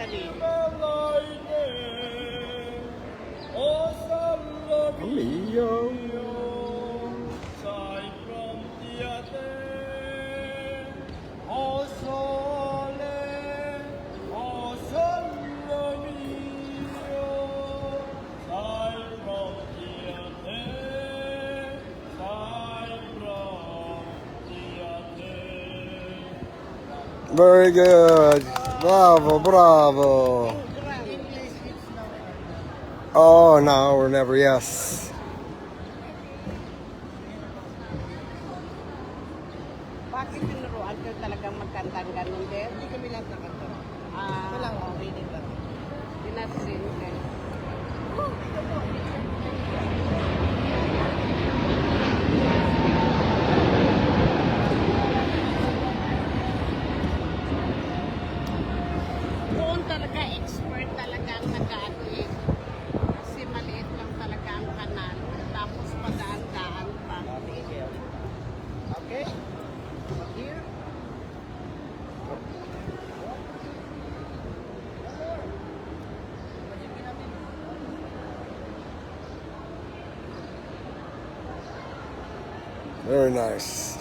Italy. Amigo. Very good. Bravo, bravo. Oh, no, or never, yes. Bakit tinuruan ka talagang magkantang ganun din? Hindi kami lahat nakanta. Ah, Walang okay din lang. dinasin ka. Noon talaga expert talaga ang nag-ano eh. Kasi maliit lang talaga ang kanal. Tapos padaan-daan pa. Okay? Here. Very nice.